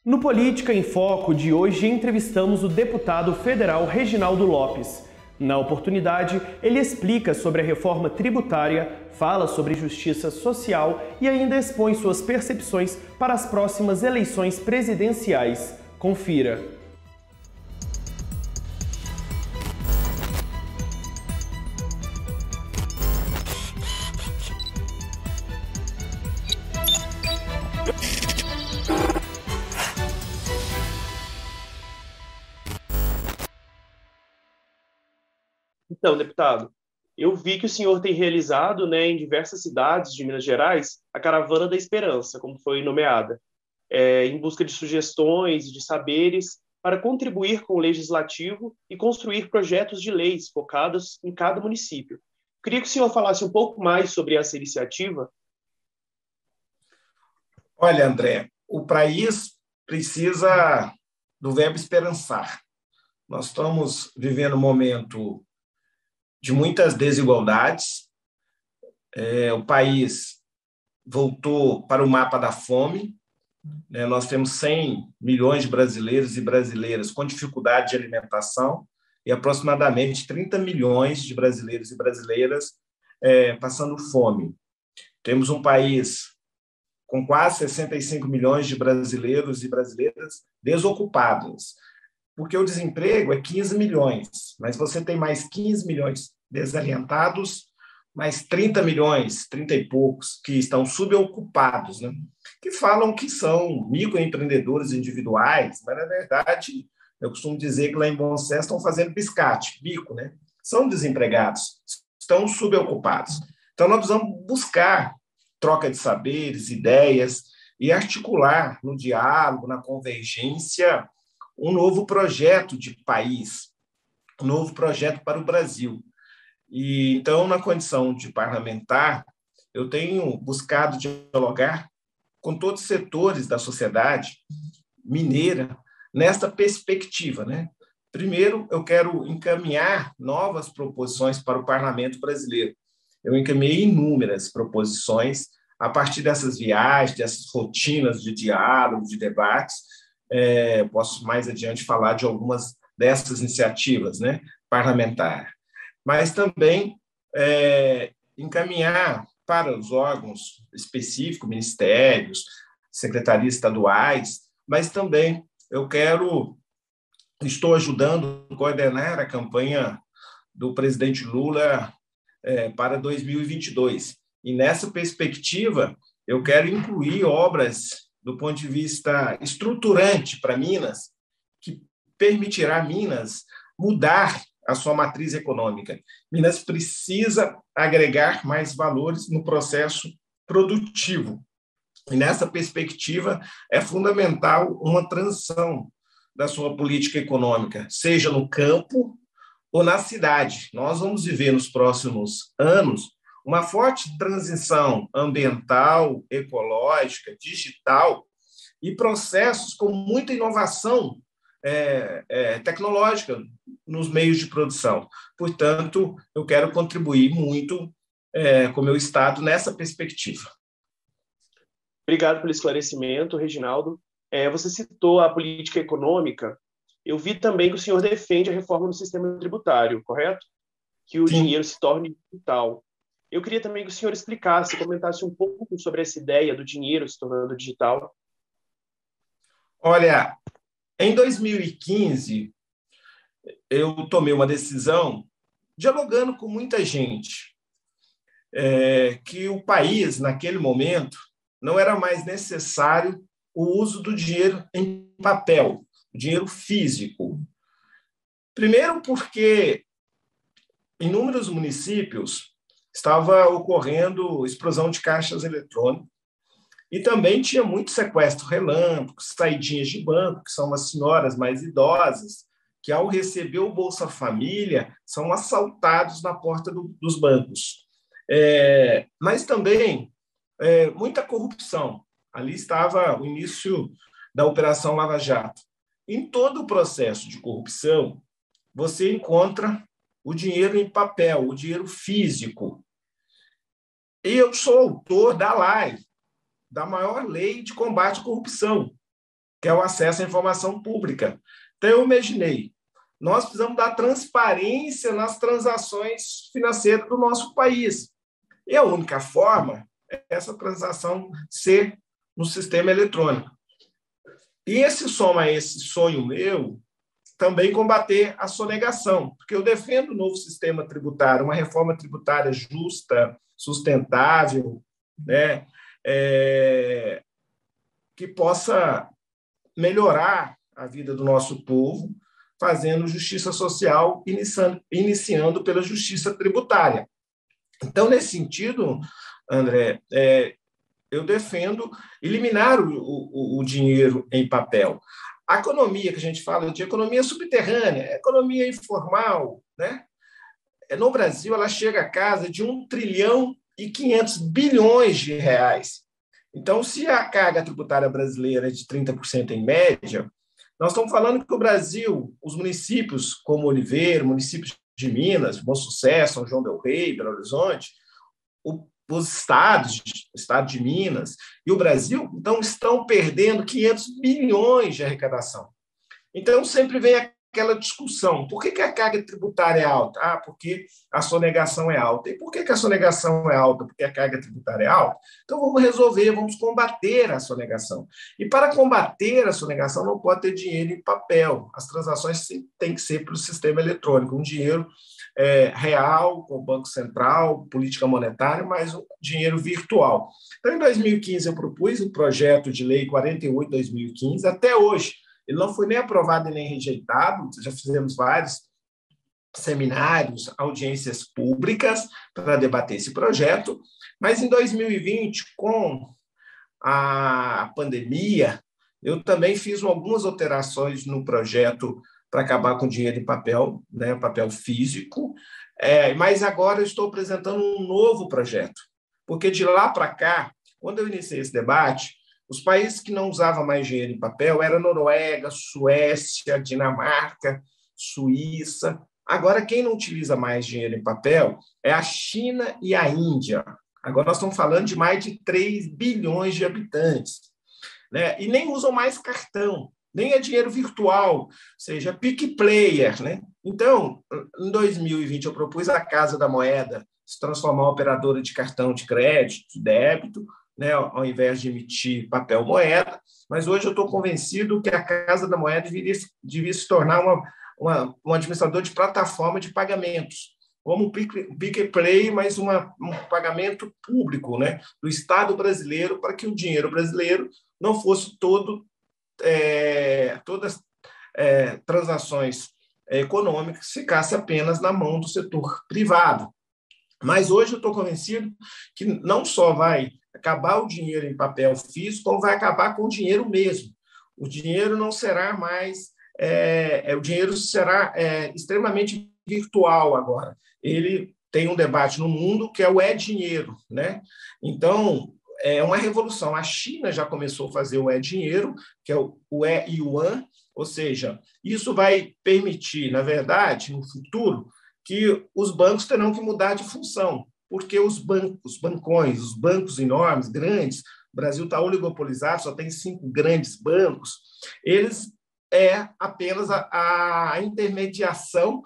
No Política em Foco de hoje, entrevistamos o deputado federal Reginaldo Lopes. Na oportunidade, ele explica sobre a reforma tributária, fala sobre justiça social e ainda expõe suas percepções para as próximas eleições presidenciais. Confira. Então, deputado, eu vi que o senhor tem realizado, em diversas cidades de Minas Gerais, a Caravana da Esperança, como foi nomeada, em busca de sugestões e de saberes para contribuir com o legislativo e construir projetos de leis focados em cada município. Queria que o senhor falasse um pouco mais sobre essa iniciativa. Olha, André, o país precisa do verbo esperançar. Nós estamos vivendo um momento de muitas desigualdades. O país voltou para o mapa da fome. Nós temos 100 milhões de brasileiros e brasileiras com dificuldade de alimentação e aproximadamente 30 milhões de brasileiros e brasileiras passando fome. Temos um país com quase 65 milhões de brasileiros e brasileiras desocupados, porque o desemprego é 15 milhões, mas você tem mais 15 milhões desalientados, mais 30 milhões, 30 e poucos, que estão subocupados, que falam que são microempreendedores individuais, mas, na verdade, eu costumo dizer que lá em Bom Sucesso estão fazendo biscate, bico, São desempregados, estão subocupados. Então, nós precisamos buscar troca de saberes, ideias, e articular no diálogo, na convergência, um novo projeto de país, um novo projeto para o Brasil. E, então, na condição de parlamentar, eu tenho buscado dialogar com todos os setores da sociedade mineira nesta perspectiva. Primeiro, eu quero encaminhar novas proposições para o parlamento brasileiro. Eu encaminhei inúmeras proposições a partir dessas viagens, dessas rotinas de diálogo, de debates. Posso mais adiante falar de algumas dessas iniciativas parlamentares, mas também encaminhar para os órgãos específicos, ministérios, secretarias estaduais, mas também estou ajudando a coordenar a campanha do presidente Lula para 2022. E nessa perspectiva, eu quero incluir obras do ponto de vista estruturante para Minas, que permitirá a Minas mudar a sua matriz econômica. Minas precisa agregar mais valores no processo produtivo. E nessa perspectiva, é fundamental uma transição da sua política econômica, seja no campo ou na cidade. Nós vamos viver nos próximos anos uma forte transição ambiental, ecológica, digital e processos com muita inovação tecnológica nos meios de produção. Portanto, eu quero contribuir muito com o meu Estado nessa perspectiva. Obrigado pelo esclarecimento, Reginaldo. Você citou a política econômica. Eu vi também que o senhor defende a reforma do sistema tributário, correto? Que o Sim. dinheiro se torne digital. Eu queria também que o senhor explicasse, comentasse um pouco sobre essa ideia do dinheiro se tornando digital. Olha, em 2015, eu tomei uma decisão, dialogando com muita gente, que o país, naquele momento, não era mais necessário o uso do dinheiro em papel, o dinheiro físico. Primeiro porque, em inúmeros municípios, estava ocorrendo explosão de caixas eletrônicos e também tinha muito sequestro relâmpago, saidinhas de banco, que são as senhoras mais idosas, que, ao receber o Bolsa Família, são assaltados na porta dos bancos. Mas também muita corrupção. Ali estava o início da Operação Lava Jato. Em todo o processo de corrupção, você encontra o dinheiro em papel, o dinheiro físico. E eu sou autor da LAI, da maior lei de combate à corrupção, que é o acesso à informação pública. Então, eu imaginei, nós precisamos dar transparência nas transações financeiras do nosso país. E a única forma é essa transação ser no sistema eletrônico. E esse soma esse sonho meu, também combater a sonegação, porque eu defendo um novo sistema tributário, uma reforma tributária justa, sustentável, né, que possa melhorar a vida do nosso povo, fazendo justiça social, iniciando pela justiça tributária. Então, nesse sentido, André, eu defendo eliminar o dinheiro em papel. A economia que a gente fala de economia subterrânea, economia informal, né? No Brasil, ela chega a casa de 1 trilhão e 500 bilhões de reais. Então, se a carga tributária brasileira é de 30% em média, nós estamos falando que o Brasil, os municípios como Oliveira, municípios de Minas, Bom Sucesso, São João del Rei, Belo Horizonte, os estados, o estado de Minas e o Brasil, então, estão perdendo 500 bilhões de arrecadação. Então, sempre vem aquela discussão, por que a carga tributária é alta? Ah, porque a sonegação é alta. E por que a sonegação é alta? Porque a carga tributária é alta? Então, vamos resolver, vamos combater a sonegação. E para combater a sonegação, não pode ter dinheiro em papel. As transações têm que ser pelo sistema eletrônico, um dinheiro real, com o Banco Central, política monetária, mas um dinheiro virtual. Então, em 2015, eu propus um projeto de lei 48/2015, até hoje. Ele não foi nem aprovado e nem rejeitado, já fizemos vários seminários, audiências públicas para debater esse projeto, mas em 2020, com a pandemia, eu também fiz algumas alterações no projeto para acabar com o dinheiro em papel, né, papel físico, mas agora eu estou apresentando um novo projeto, porque de lá para cá, quando eu iniciei esse debate, os países que não usavam mais dinheiro em papel eram Noruega, Suécia, Dinamarca, Suíça. Agora, quem não utiliza mais dinheiro em papel é a China e a Índia. Agora, nós estamos falando de mais de 3 bilhões de habitantes, né? E nem usam mais cartão, nem é dinheiro virtual, seja pick player, né? Então, em 2020, eu propus a Casa da Moeda se transformar em operadora de cartão de crédito, de débito, né, ao invés de emitir papel moeda, mas hoje eu estou convencido que a Casa da Moeda deveria se tornar um administrador de plataforma de pagamentos, como um pick play, mas um pagamento público, né, do Estado brasileiro, para que o dinheiro brasileiro não fosse todas transações econômicas ficasse apenas na mão do setor privado. Mas hoje eu estou convencido que não só vai acabar o dinheiro em papel físico, como vai acabar com o dinheiro mesmo. O dinheiro não será mais... o dinheiro será extremamente virtual agora. Ele tem um debate no mundo que é o e-dinheiro, né? Então, é uma revolução. A China já começou a fazer o e-dinheiro, que é o e-yuan, ou seja, isso vai permitir, na verdade, no futuro, que os bancos terão que mudar de função, porque os bancões, os bancos enormes, grandes, o Brasil está oligopolizado, só tem 5 grandes bancos, eles apenas a intermediação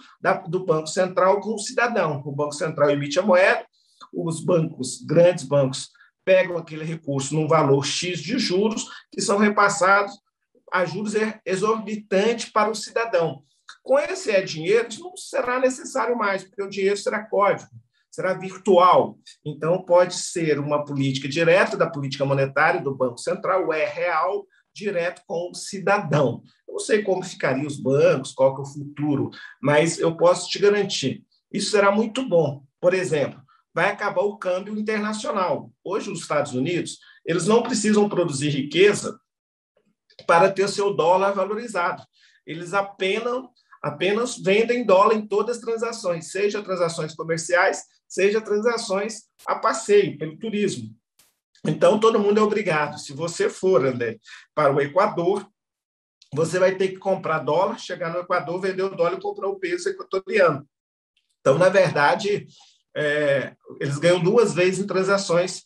do Banco Central com o cidadão. O Banco Central emite a moeda, os grandes bancos, pegam aquele recurso num valor X de juros, que são repassados a juros exorbitantes para o cidadão. Com esse dinheiro, isso não será necessário mais, porque o dinheiro será código, será virtual. Então, pode ser uma política direta da política monetária do Banco Central, real, direto com o cidadão. Eu não sei como ficariam os bancos, qual que é o futuro, mas eu posso te garantir, isso será muito bom. Por exemplo, vai acabar o câmbio internacional. Hoje, os Estados Unidos, eles não precisam produzir riqueza para ter seu dólar valorizado. Eles apenas vendem dólar em todas as transações, seja transações comerciais, seja transações a passeio, pelo turismo. Então, todo mundo é obrigado. Se você for, André, para o Equador, você vai ter que comprar dólar, chegar no Equador, vender o dólar e comprar o peso equatoriano. Então, na verdade, eles ganham 2 vezes em transações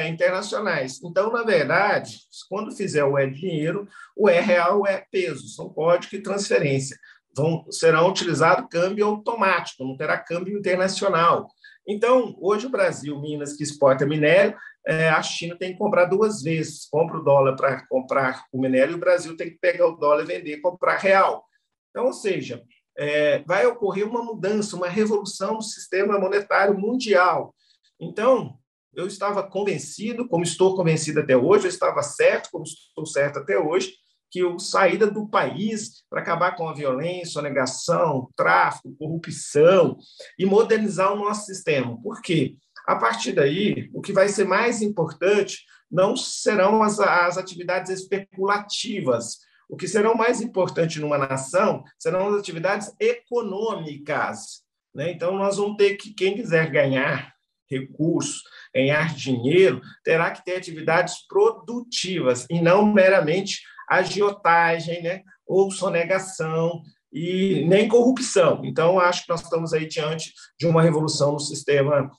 internacionais. Então, na verdade, quando fizer o dinheiro, o real é peso, são código e transferência. Serão utilizados câmbio automático, não terá câmbio internacional. Então, hoje o Brasil, Minas, que exporta minério, a China tem que comprar duas vezes. Compra o dólar para comprar o minério e o Brasil tem que pegar o dólar e vender e comprar real. Então, ou seja, vai ocorrer uma mudança, uma revolução no sistema monetário mundial. Então, eu estava convencido, como estou convencido até hoje, eu estava certo, como estou certo até hoje, que a saída do país para acabar com a violência, a negação, tráfico, corrupção e modernizar o nosso sistema. Por quê? A partir daí, o que vai ser mais importante não serão as atividades especulativas. O que serão mais importante numa nação serão as atividades econômicas, né? Então, nós vamos ter que, quem quiser ganhar recursos, ganhar dinheiro, terá que ter atividades produtivas e não meramente agiotagem, né? Ou sonegação e nem corrupção. Então, acho que nós estamos aí diante de uma revolução no sistema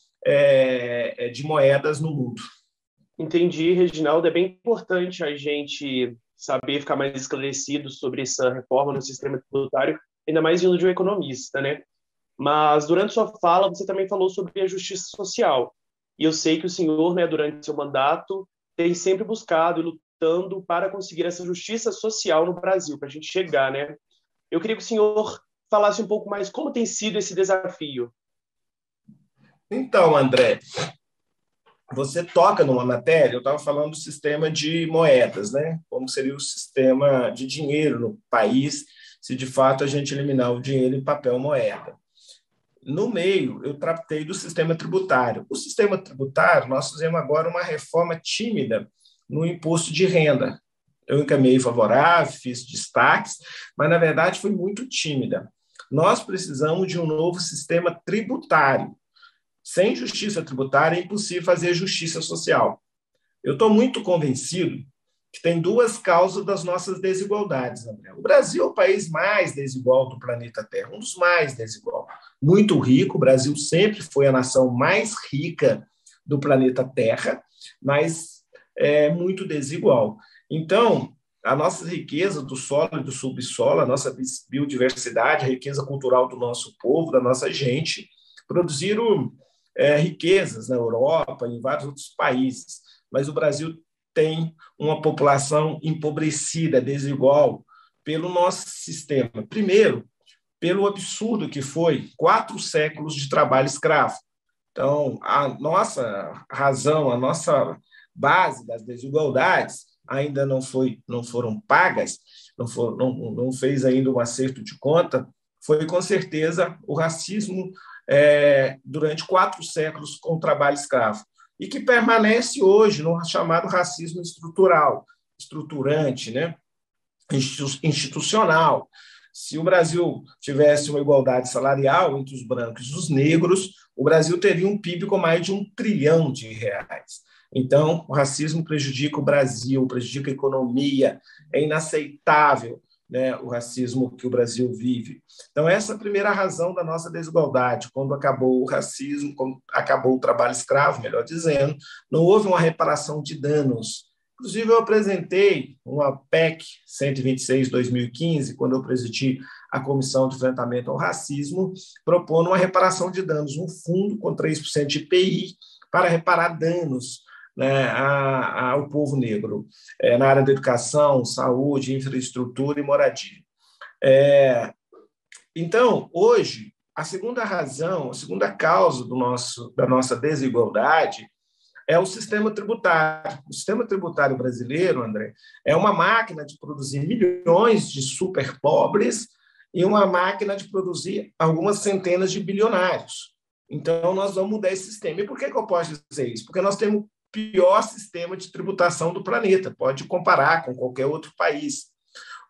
de moedas no mundo. Entendi, Reginaldo. É bem importante a gente saber ficar mais esclarecido sobre essa reforma no sistema tributário, ainda mais vindo de um economista, né? Mas durante sua fala você também falou sobre a justiça social. E eu sei que o senhor, né, durante seu mandato, tem sempre buscado e lutando para conseguir essa justiça social no Brasil, para a gente chegar, né? Eu queria que o senhor falasse um pouco mais como tem sido esse desafio. Então, André, você toca numa matéria, eu estava falando do sistema de moedas, né? Como seria o sistema de dinheiro no país, se de fato a gente eliminar o dinheiro em papel moeda. No meio, eu tratei do sistema tributário. O sistema tributário, nós fizemos agora uma reforma tímida no imposto de renda. Eu encaminhei favorável, fiz destaques, mas, na verdade, foi muito tímida. Nós precisamos de um novo sistema tributário. Sem justiça tributária é impossível fazer justiça social. Eu estou muito convencido que tem duas causas das nossas desigualdades, André. O Brasil é o país mais desigual do planeta Terra, um dos mais desigual. Muito rico, o Brasil sempre foi a nação mais rica do planeta Terra, mas muito desigual. Então, a nossa riqueza do solo e do subsolo, a nossa biodiversidade, a riqueza cultural do nosso povo, da nossa gente, produziram riquezas na Europa e em vários outros países, mas o Brasil tem uma população empobrecida, desigual, pelo nosso sistema. Primeiro, pelo absurdo que foi 4 séculos de trabalho escravo. Então, a nossa razão, a nossa base das desigualdades ainda não foram pagas, não fez ainda um acerto de conta, foi com certeza o racismo durante 4 séculos com o trabalho escravo, e que permanece hoje no chamado racismo estrutural, estruturante, né? Institucional. Se o Brasil tivesse uma igualdade salarial entre os brancos e os negros, o Brasil teria um PIB com mais de R$1 trilhão. Então, o racismo prejudica o Brasil, prejudica a economia, é inaceitável, né, o racismo que o Brasil vive. Então, essa é a primeira razão da nossa desigualdade. Quando acabou o racismo, quando acabou o trabalho escravo, melhor dizendo, não houve uma reparação de danos. Inclusive, eu apresentei uma PEC 126/2015, quando eu presidi a Comissão de Enfrentamento ao Racismo, propondo uma reparação de danos, um fundo com 3% de IPI para reparar danos, né, ao povo negro, na área da educação, saúde, infraestrutura e moradia. Então, hoje, a segunda razão, a segunda causa da nossa desigualdade é o sistema tributário. O sistema tributário brasileiro, André, é uma máquina de produzir milhões de super pobres e uma máquina de produzir algumas centenas de bilionários. Então, nós vamos mudar esse sistema. E por que eu posso dizer isso? Porque nós temos o pior sistema de tributação do planeta, pode comparar com qualquer outro país.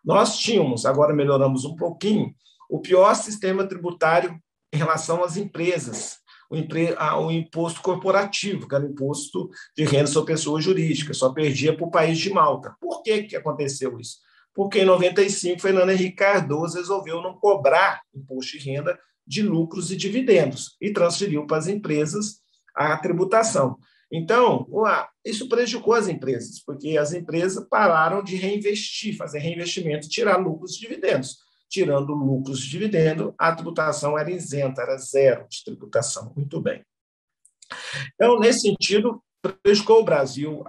Nós tínhamos, agora melhoramos um pouquinho, o pior sistema tributário em relação às empresas, o imposto corporativo, que era o imposto de renda sobre pessoa jurídica, só perdia para o país de Malta. Por que aconteceu isso? Porque em 95, Fernando Henrique Cardoso resolveu não cobrar imposto de renda de lucros e dividendos e transferiu para as empresas a tributação. Então, isso prejudicou as empresas, porque as empresas pararam de reinvestir, fazer reinvestimento, tirar lucros e dividendos. Tirando lucros e dividendos, a tributação era isenta, era zero de tributação. Muito bem. Então, nesse sentido, prejudicou o Brasil,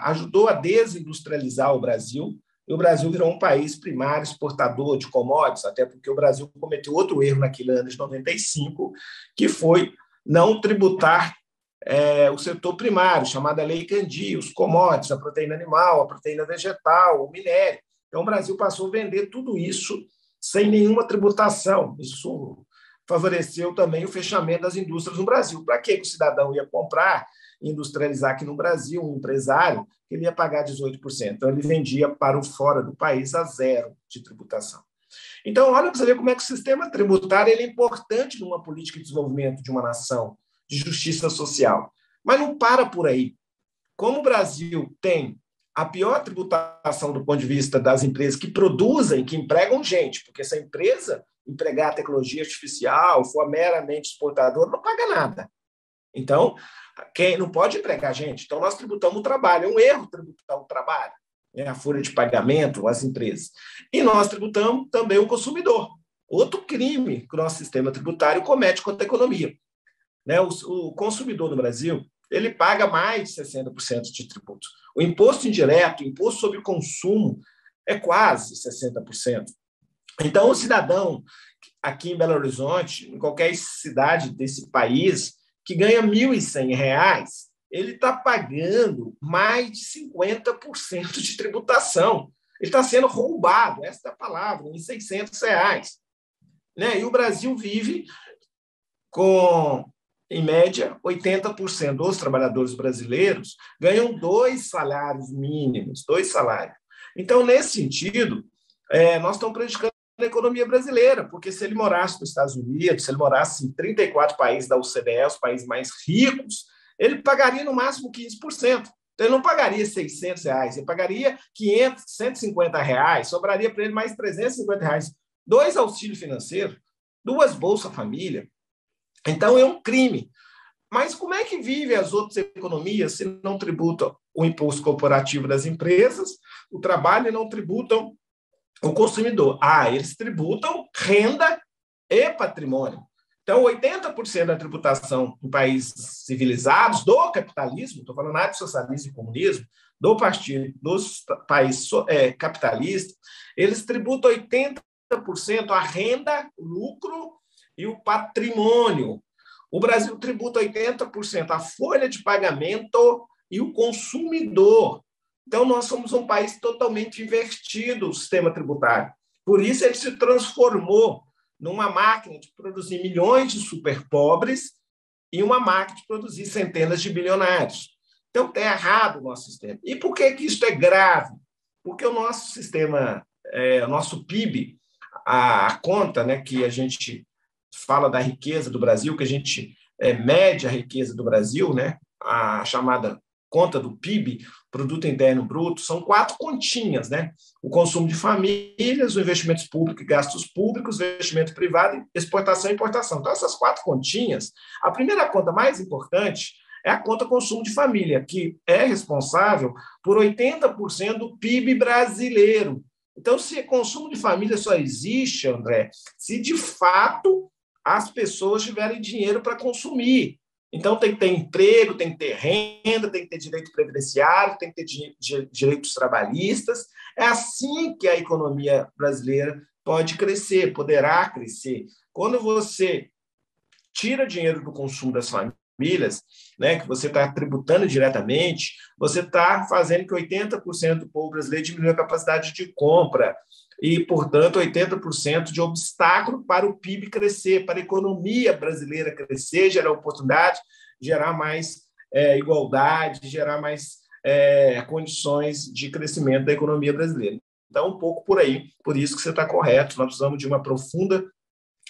ajudou a desindustrializar o Brasil, e o Brasil virou um país primário exportador de commodities, até porque o Brasil cometeu outro erro naquele ano de 95, que foi não tributar o setor primário, chamada Lei Candia, os commodities, a proteína animal, a proteína vegetal, o minério. Então, o Brasil passou a vender tudo isso sem nenhuma tributação. Isso favoreceu também o fechamento das indústrias no Brasil. Para que o cidadão ia comprar, industrializar aqui no Brasil, um empresário, que ele ia pagar 18%. Então, ele vendia para o fora do país a zero de tributação. Então, olha para você ver como é que o sistema tributário ele é importante numa política de desenvolvimento de uma nação, de justiça social. Mas não para por aí. Como o Brasil tem a pior tributação do ponto de vista das empresas que produzem, que empregam gente, porque se a empresa empregar tecnologia artificial, for meramente exportador, não paga nada. Então, quem não pode empregar gente. Então, nós tributamos o trabalho. É um erro tributar o trabalho, a folha de pagamento, as empresas. E nós tributamos também o consumidor. Outro crime que o nosso sistema tributário comete contra a economia. O consumidor no Brasil ele paga mais de 60% de tributo. O imposto indireto, o imposto sobre consumo, é quase 60%. Então, o cidadão aqui em Belo Horizonte, em qualquer cidade desse país, que ganha R$ 1.100, ele está pagando mais de 50% de tributação. Ele está sendo roubado, essa é a palavra, em R$ 600. E o Brasil vive com, em média, 80% dos trabalhadores brasileiros ganham 2 salários mínimos, 2 salários. Então, nesse sentido, nós estamos prejudicando a economia brasileira, porque se ele morasse nos Estados Unidos, se ele morasse em 34 países da OCDE, os países mais ricos, ele pagaria no máximo 15%. Então, ele não pagaria R$ 600, ele pagaria 500, R$ 150, sobraria para ele mais R$ 350. 2 auxílios financeiros, 2 Bolsa Família. Então, é um crime. Mas como é que vivem as outras economias se não tributam o imposto corporativo das empresas, o trabalho e não tributam o consumidor? Eles tributam renda e patrimônio. Então, 80% da tributação em países civilizados do capitalismo, estou falando nada de socialismo e comunismo, dos países capitalistas, eles tributam 80% a renda, o lucro e o patrimônio. O Brasil tributa 80% a folha de pagamento e o consumidor. Então, nós somos um país totalmente invertido, o sistema tributário. Por isso, ele se transformou numa máquina de produzir milhões de superpobres e uma máquina de produzir centenas de bilionários. Então, está errado o nosso sistema. E por que isso é grave? Porque o nosso sistema, o nosso PIB, a conta que a gente fala da riqueza do Brasil, que a gente mede a riqueza do Brasil, a chamada conta do PIB, Produto Interno Bruto, são 4 continhas, O consumo de famílias, os investimentos públicos e gastos públicos, investimento privado, exportação e importação. Então, essas 4 continhas, a primeira conta mais importante é a conta consumo de família, que é responsável por 80% do PIB brasileiro. Então, se consumo de família só existe, André, se de fato as pessoas tiverem dinheiro para consumir. Então, tem que ter emprego, tem que ter renda, tem que ter direito previdenciário, tem que ter direitos trabalhistas. É assim que a economia brasileira pode crescer, poderá crescer. Quando você tira dinheiro do consumo das famílias, que você está tributando diretamente, você está fazendo que 80% do povo brasileiro diminua a capacidade de compra e, portanto, 80% de obstáculo para o PIB crescer, para a economia brasileira crescer, gerar oportunidade, gerar mais igualdade, gerar mais condições de crescimento da economia brasileira. Então, um pouco por aí, por isso que você está correto, nós precisamos de uma profunda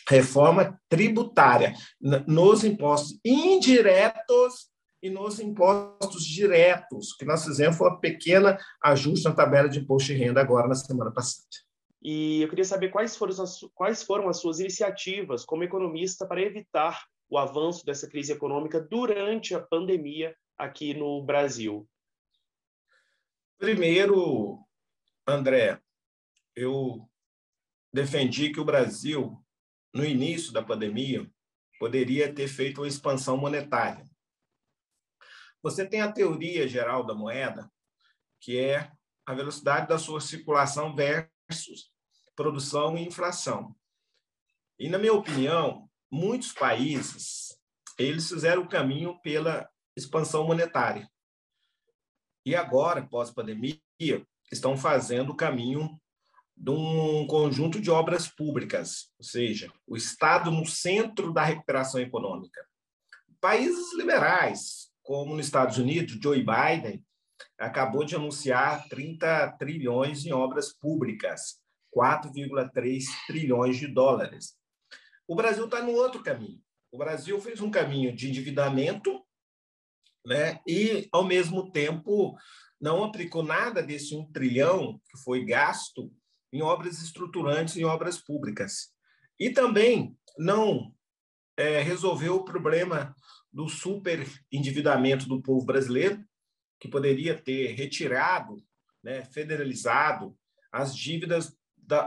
reforma tributária nos impostos indiretos e nos impostos diretos, que nós fizemos foi um pequeno ajuste na tabela de imposto de renda agora na semana passada. E eu queria saber quais foram as suas iniciativas como economista para evitar o avanço dessa crise econômica durante a pandemia aqui no Brasil? Primeiro, André, eu defendi que o Brasil, no início da pandemia, poderia ter feito uma expansão monetária. Você tem a teoria geral da moeda, que é a velocidade da sua circulação versus produção e inflação. E, na minha opinião, muitos países eles fizeram o caminho pela expansão monetária. E agora, pós-pandemia, estão fazendo o caminho de um conjunto de obras públicas, ou seja, o Estado no centro da recuperação econômica. Países liberais, como nos Estados Unidos, Joe Biden acabou de anunciar 30 trilhões em obras públicas, 4,3 trilhões de dólares. O Brasil está no outro caminho. O Brasil fez um caminho de endividamento, né, e, ao mesmo tempo, não aplicou nada desse 1 trilhão que foi gasto em obras estruturantes, em obras públicas. E também não resolveu o problema do superendividamento do povo brasileiro, que poderia ter retirado, né, federalizado as dívidas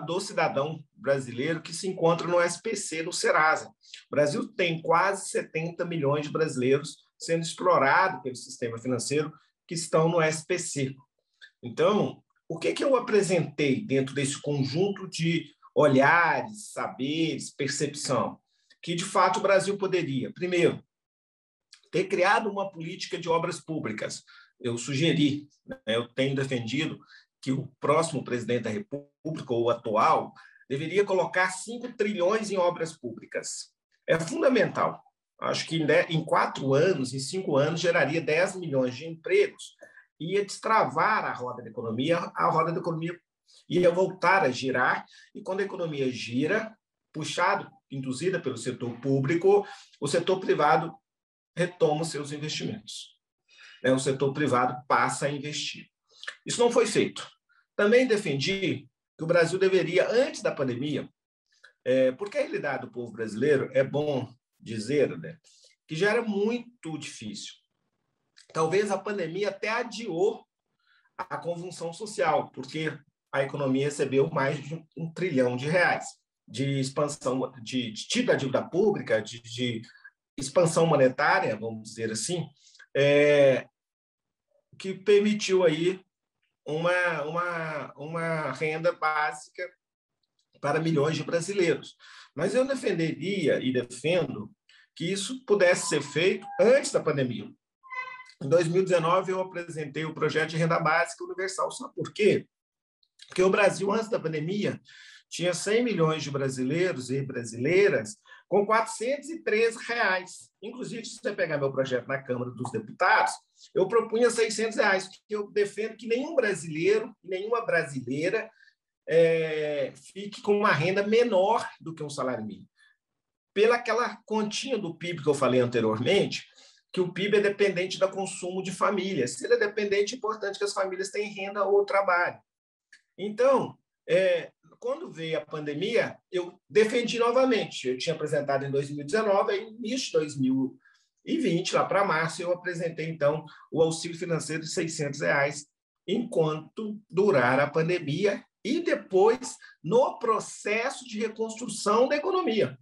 do cidadão brasileiro que se encontra no SPC, no Serasa. O Brasil tem quase 70 milhões de brasileiros sendo explorados pelo sistema financeiro que estão no SPC. Então, o que eu apresentei dentro desse conjunto de olhares, saberes, percepção? Que, de fato, o Brasil poderia, primeiro, ter criado uma política de obras públicas. Eu sugeri, eu tenho defendido que o próximo presidente da República, ou o atual, deveria colocar 5 trilhões em obras públicas. É fundamental. Acho que em 4 anos, em 5 anos, geraria 10 milhões de empregos, ia destravar a roda da economia ia voltar a girar, e quando a economia gira, induzida pelo setor público, o setor privado retoma os seus investimentos. O setor privado passa a investir. Isso não foi feito. Também defendi que o Brasil deveria, antes da pandemia, porque a realidade do povo brasileiro, é bom dizer, né, que já era muito difícil. Talvez a pandemia até adiou a convulsão social, porque a economia recebeu mais de R$1 trilhão de expansão, de título da dívida pública, de expansão monetária, vamos dizer assim, que permitiu aí uma renda básica para milhões de brasileiros. Mas eu defenderia e defendo que isso pudesse ser feito antes da pandemia. Em 2019, eu apresentei o projeto de renda básica universal. Sabe por quê? Porque o Brasil, antes da pandemia, tinha 100 milhões de brasileiros e brasileiras com R$413. Inclusive, se você pegar meu projeto na Câmara dos Deputados, eu propunha R$600, porque eu defendo que nenhum brasileiro, nenhuma brasileira fique com uma renda menor do que um salário mínimo. Pela aquela continha do PIB que eu falei anteriormente, que o PIB é dependente do consumo de famílias. Se ele é dependente, é importante que as famílias tenham renda ou trabalho. Então, quando veio a pandemia, eu defendi novamente. Eu tinha apresentado em 2019, aí, início de 2020, lá para março, eu apresentei, então, o auxílio financeiro de R$600 enquanto durar a pandemia e depois no processo de reconstrução da economia.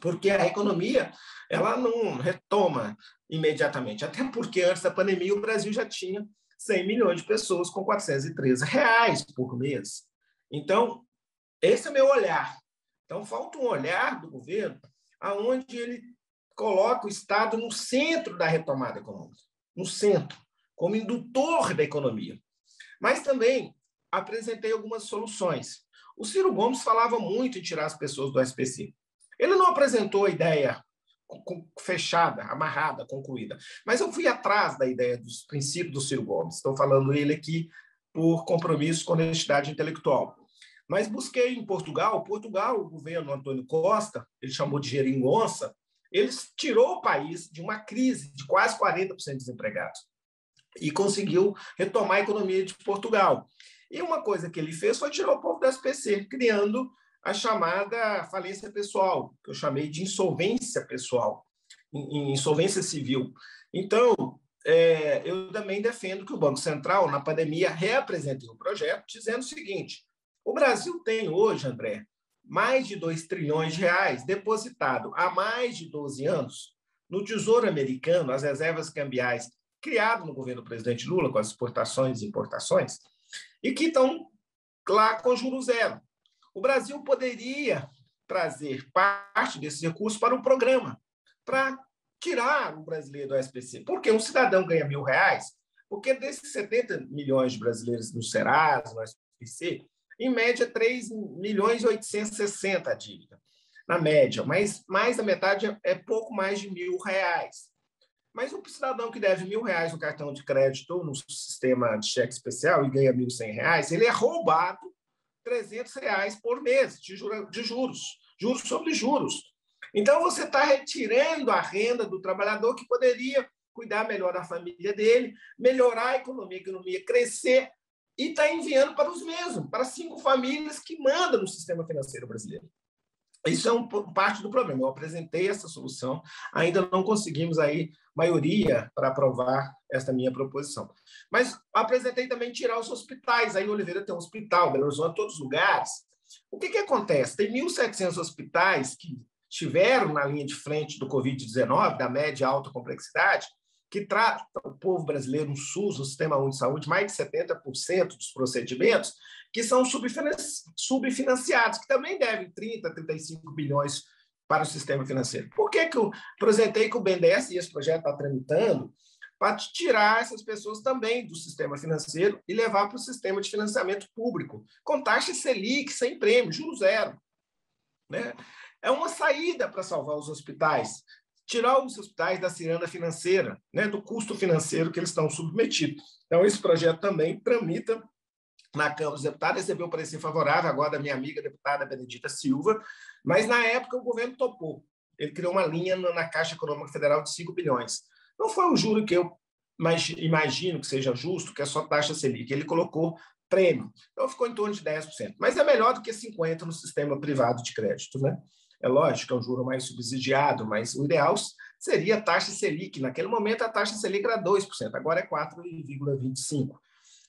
Porque a economia ela não retoma imediatamente, até porque antes da pandemia o Brasil já tinha 100 milhões de pessoas com R$413 por mês. Então, esse é o meu olhar. Então, falta um olhar do governo onde ele coloca o Estado no centro da retomada econômica, no centro, como indutor da economia. Mas também apresentei algumas soluções. O Ciro Gomes falava muito em tirar as pessoas do SPC. Ele não apresentou a ideia fechada, amarrada, concluída. Mas eu fui atrás da ideia dos princípios do Ciro Gomes. Estou falando ele aqui por compromisso com honestidade intelectual. Mas busquei em Portugal, o governo Antônio Costa, ele chamou de geringonça, ele tirou o país de uma crise de quase 40% de desempregados e conseguiu retomar a economia de Portugal. E uma coisa que ele fez foi tirar o povo do SPC, criando a chamada falência pessoal, que eu chamei de insolvência pessoal, insolvência civil. Então, eu também defendo que o Banco Central, na pandemia, reapresente um projeto dizendo o seguinte: o Brasil tem hoje, André, mais de 2 trilhões de reais depositado há mais de 12 anos no Tesouro Americano, as reservas cambiais criado no governo do presidente Lula, com as exportações e importações, e que estão lá com juros zero. O Brasil poderia trazer parte desses recursos para o programa, para tirar o brasileiro do SPC. Porque um cidadão ganha R$1.000, porque desses 70 milhões de brasileiros no Serasa, no SPC, em média, 3.860.000 a dívida, na média, mas mais da metade é pouco mais de R$1.000. Mas o cidadão que deve R$1.000 no cartão de crédito ou no sistema de cheque especial e ganha R$1.100, ele é roubado R$300 por mês de juros, juros sobre juros. Então, você está retirando a renda do trabalhador que poderia cuidar melhor da família dele, melhorar a economia crescer, e está enviando para os mesmos, para 5 famílias que mandam no sistema financeiro brasileiro. Isso é parte do problema. Eu apresentei essa solução, ainda não conseguimos aí maioria para aprovar esta minha proposição. Mas apresentei também tirar os hospitais. Aí Oliveira tem um hospital, Belo Horizonte, todos os lugares. O que acontece? Tem 1.700 hospitais que estiveram na linha de frente do Covid-19, da média e alta complexidade, que trata o povo brasileiro no SUS, no Sistema Único de Saúde, mais de 70% dos procedimentos, que são subfinanciados, que também devem 30, 35 bilhões para o sistema financeiro. Por que eu apresentei que o BNDES, e esse projeto está tramitando, para tirar essas pessoas também do sistema financeiro e levar para o sistema de financiamento público, com taxa Selic, sem prêmio, juros zero. Né? É uma saída para salvar os hospitais, tirar os hospitais da ciranda financeira, né, do custo financeiro que eles estão submetidos. Então, esse projeto também tramita na Câmara dos Deputados, recebeu um parecer favorável agora da minha amiga deputada Benedita Silva, mas na época o governo topou. Ele criou uma linha na Caixa Econômica Federal de 5 bilhões. Não foi o juro que eu imagino que seja justo, que é só taxa Selic. Ele colocou prêmio. Então, ficou em torno de 10%. Mas é melhor do que 50% no sistema privado de crédito, né? É lógico que é um juro mais subsidiado, mas o ideal seria a taxa Selic. Naquele momento, a taxa Selic era 2%, agora é 4,25%.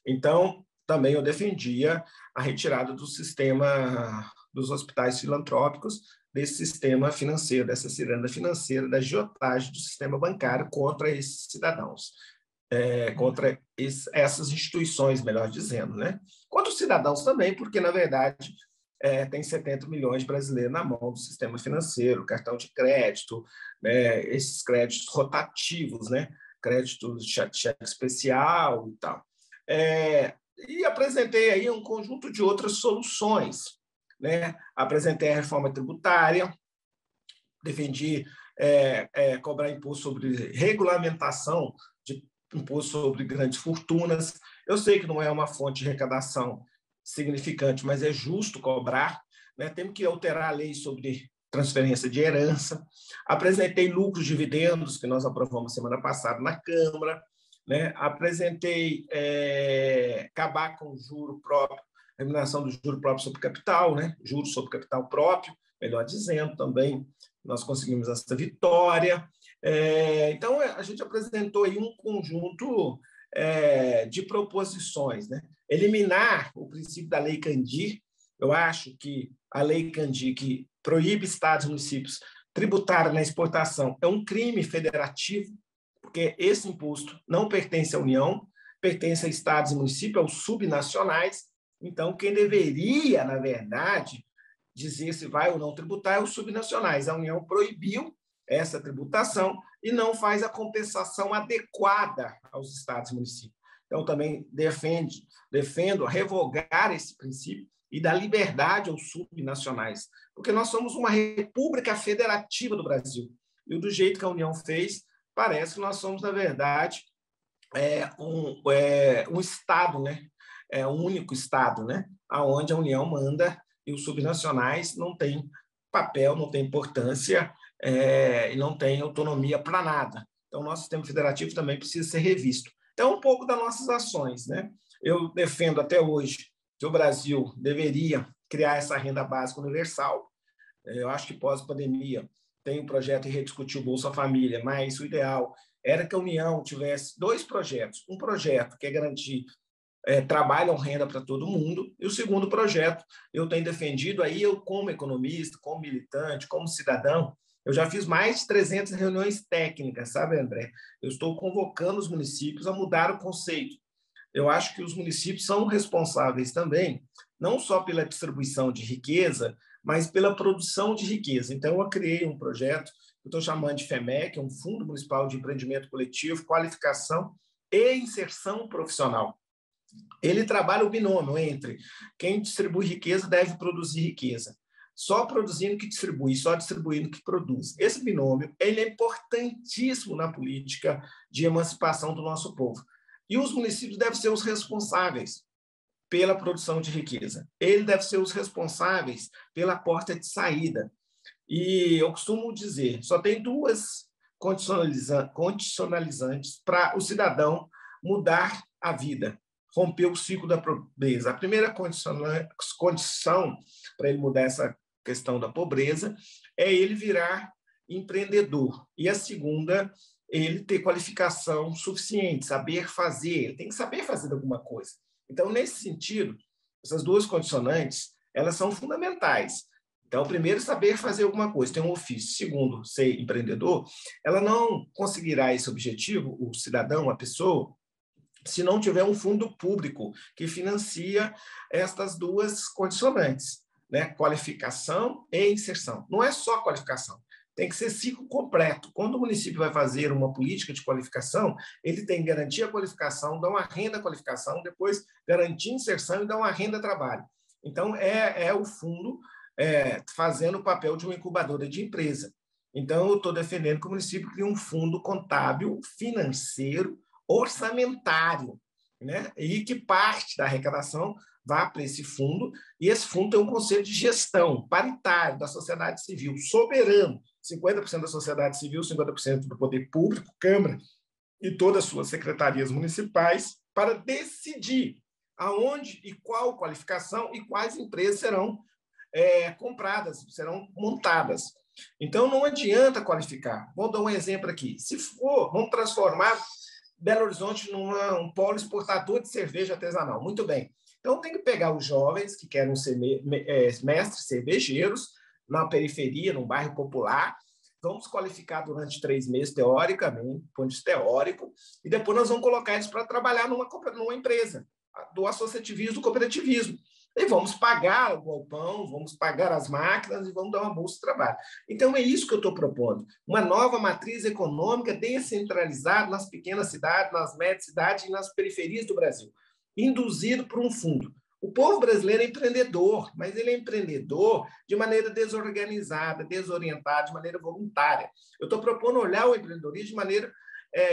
Então, também eu defendia a retirada do sistema dos hospitais filantrópicos, desse sistema financeiro, dessa ciranda financeira, da agiotagem do sistema bancário contra esses cidadãos, contra essas instituições, melhor dizendo, né? Contra os cidadãos também, porque, na verdade, tem 70 milhões de brasileiros na mão do sistema financeiro, cartão de crédito, né, esses créditos rotativos, né, créditos de cheque especial e tal. E apresentei aí um conjunto de outras soluções. Né? Apresentei a reforma tributária, defendi cobrar imposto sobre regulamentação de imposto sobre grandes fortunas. Eu sei que não é uma fonte de arrecadação significante, mas é justo cobrar. Né? Temos que alterar a lei sobre transferência de herança. Apresentei lucros e dividendos, que nós aprovamos semana passada na Câmara. Né? Apresentei acabar com o juro próprio, a eliminação do juro próprio sobre capital, né? Juros sobre capital próprio, melhor dizendo, também nós conseguimos essa vitória. Então, a gente apresentou aí um conjunto de proposições. Né? Eliminar o princípio da Lei Candir. Eu acho que a Lei Candir, que proíbe estados e municípios tributarem na exportação, é um crime federativo, porque esse imposto não pertence à União, pertence a estados e municípios, aos subnacionais. Então, quem deveria, na verdade, dizer se vai ou não tributar é os subnacionais. A União proibiu essa tributação e não faz a compensação adequada aos estados e municípios. Então, também defendo revogar esse princípio e dar liberdade aos subnacionais, porque nós somos uma república federativa do Brasil. E do jeito que a União fez, parece que nós somos, na verdade, um Estado, né? Um único Estado, né? Onde a União manda e os subnacionais não têm papel, não têm importância e não têm autonomia para nada. Então, o nosso sistema federativo também precisa ser revisto. Então, um pouco das nossas ações. Né? Eu defendo até hoje que o Brasil deveria criar essa renda básica universal. Eu acho que pós-pandemia tem um projeto em rediscutir o Bolsa Família, mas o ideal era que a União tivesse 2 projetos. Um projeto que é garantir trabalho ou renda para todo mundo, e o segundo projeto eu tenho defendido, aí eu como economista, como militante, como cidadão, eu já fiz mais de 300 reuniões técnicas, sabe, André? Eu estou convocando os municípios a mudar o conceito. Eu acho que os municípios são responsáveis também, não só pela distribuição de riqueza, mas pela produção de riqueza. Então, eu criei um projeto que eu estou chamando de FEMEC, um Fundo Municipal de Empreendimento Coletivo, Qualificação e Inserção Profissional. Ele trabalha o binômio entre quem distribui riqueza deve produzir riqueza. Só produzindo que distribui, só distribuindo que produz. Esse binômio ele é importantíssimo na política de emancipação do nosso povo. E os municípios devem ser os responsáveis pela produção de riqueza. Ele deve ser os responsáveis pela porta de saída. E eu costumo dizer, só tem 2 condicionalizantes para o cidadão mudar a vida, romper o ciclo da pobreza. A primeira condição para ele mudar essa questão da pobreza é ele virar empreendedor. E a segunda, ele ter qualificação suficiente, saber fazer. Ele tem que saber fazer alguma coisa. Então, nesse sentido, essas 2 condicionantes, elas são fundamentais. Então, primeiro, saber fazer alguma coisa, ter um ofício. Segundo, ser empreendedor. Ela não conseguirá esse objetivo, o cidadão, a pessoa, se não tiver um fundo público que financia estas 2 condicionantes, né? Qualificação e inserção. Não é só qualificação, tem que ser ciclo completo. Quando o município vai fazer uma política de qualificação, ele tem que garantir a qualificação, dar uma renda à qualificação, depois garantir a inserção e dar uma renda a trabalho. Então, é o fundo fazendo o papel de uma incubadora de empresa. Então, eu estou defendendo que o município crie um fundo contábil, financeiro, orçamentário, né? E que parte da arrecadação vá para esse fundo, e esse fundo tem um conselho de gestão paritário da sociedade civil, soberano, 50% da sociedade civil, 50% do poder público, Câmara e todas as suas secretarias municipais, para decidir aonde e qual qualificação e quais empresas serão compradas, serão montadas. Então, não adianta qualificar. Vou dar um exemplo aqui. Se for, vamos transformar Belo Horizonte num polo exportador de cerveja artesanal. Muito bem. Então, tem que pegar os jovens que querem ser mestres cervejeiros na periferia, num bairro popular. Vamos qualificar durante 3 meses, teoricamente, ponto de teórico, e depois nós vamos colocar eles para trabalhar numa empresa, do associativismo, do cooperativismo. E vamos pagar o galpão, vamos pagar as máquinas e vamos dar uma bolsa de trabalho. Então, é isso que eu estou propondo. Uma nova matriz econômica descentralizada nas pequenas cidades, nas médias cidades e nas periferias do Brasil, induzido por um fundo. O povo brasileiro é empreendedor, mas ele é empreendedor de maneira desorganizada, desorientada, de maneira voluntária. Eu estou propondo olhar o empreendedorismo de maneira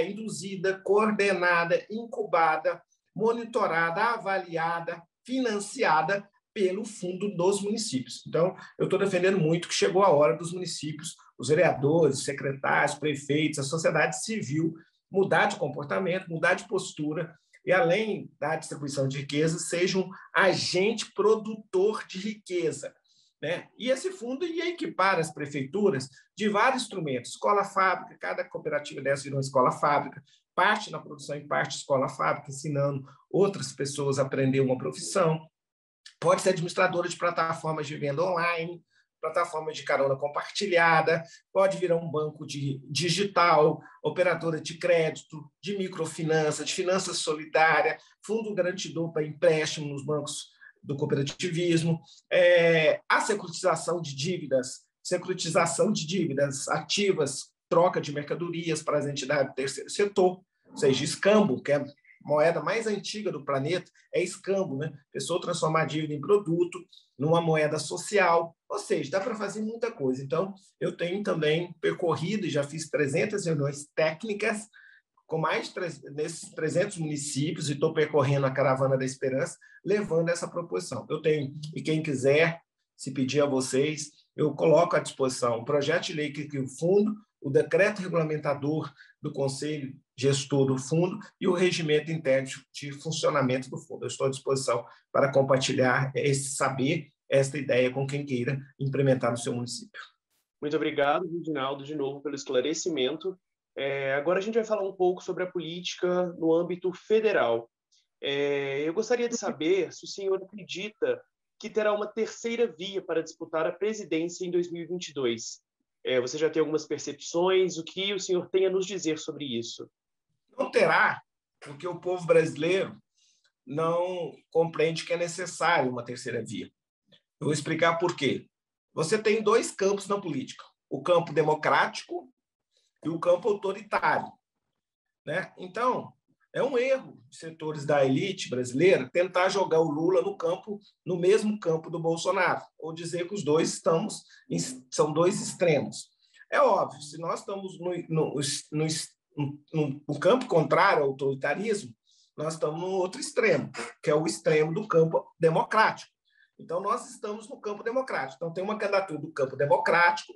induzida, coordenada, incubada, monitorada, avaliada, financiada pelo fundo dos municípios. Então, eu estou defendendo muito que chegou a hora dos municípios, os vereadores, secretários, prefeitos, a sociedade civil mudar de comportamento, mudar de postura e, além da distribuição de riqueza, seja um agente produtor de riqueza, né? E esse fundo ia equipar as prefeituras de vários instrumentos, escola-fábrica, cada cooperativa dessa virou uma escola-fábrica, parte na produção e parte escola-fábrica, ensinando outras pessoas a aprender uma profissão. Pode ser administradora de plataformas de venda online, plataformas de carona compartilhada, pode virar um banco digital, operadora de crédito, de microfinança, de finança solidária, fundo garantidor para empréstimo nos bancos do cooperativismo, a securitização de dívidas ativas, troca de mercadorias para as entidades do terceiro setor, ou seja, escambo, que é a moeda mais antiga do planeta, é escambo, né? A pessoa transformar a dívida em produto, numa moeda social, ou seja, dá para fazer muita coisa. Então, eu tenho também percorrido e já fiz 300 reuniões técnicas com nesses 300 municípios e estou percorrendo a Caravana da Esperança, levando essa proposição. Eu tenho, e quem quiser, se pedir a vocês, eu coloco à disposição o projeto de lei que cria o fundo, o decreto regulamentador do Conselho Gestor do Fundo e o regimento interno de funcionamento do fundo. Eu estou à disposição para compartilhar esse saber, esta ideia com quem queira implementar no seu município. Muito obrigado, Reginaldo, de novo, pelo esclarecimento. Agora a gente vai falar um pouco sobre a política no âmbito federal. Eu gostaria de saber se o senhor acredita que terá uma terceira via para disputar a presidência em 2022. Você já tem algumas percepções? O que o senhor tem a nos dizer sobre isso? Não terá, porque o povo brasileiro não compreende que é necessário uma terceira via. Eu vou explicar por quê. Você tem dois campos na política: o campo democrático e o campo autoritário, né? Então, é um erro de setores da elite brasileira tentar jogar o Lula no mesmo campo do Bolsonaro, ou dizer que os dois são dois extremos. É óbvio, se nós estamos no campo contrário ao autoritarismo, nós estamos no outro extremo, que é o extremo do campo democrático. Então, nós estamos no campo democrático. Então, tem uma candidatura do campo democrático,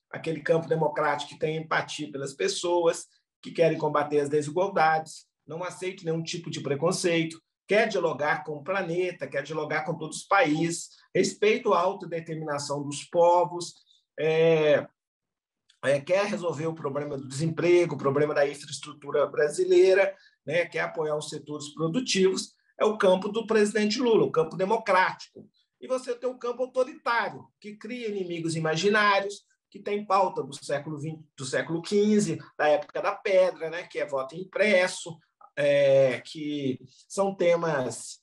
aquele campo democrático que tem empatia pelas pessoas, que querem combater as desigualdades, não aceita nenhum tipo de preconceito, quer dialogar com o planeta, quer dialogar com todos os países, respeita a autodeterminação dos povos, quer resolver o problema do desemprego, o problema da infraestrutura brasileira, né, quer apoiar os setores produtivos. É o campo do presidente Lula, o campo democrático. E você tem o campo autoritário, que cria inimigos imaginários, que tem pauta do século XX, do século XV, da época da pedra, né, que é voto impresso, que são temas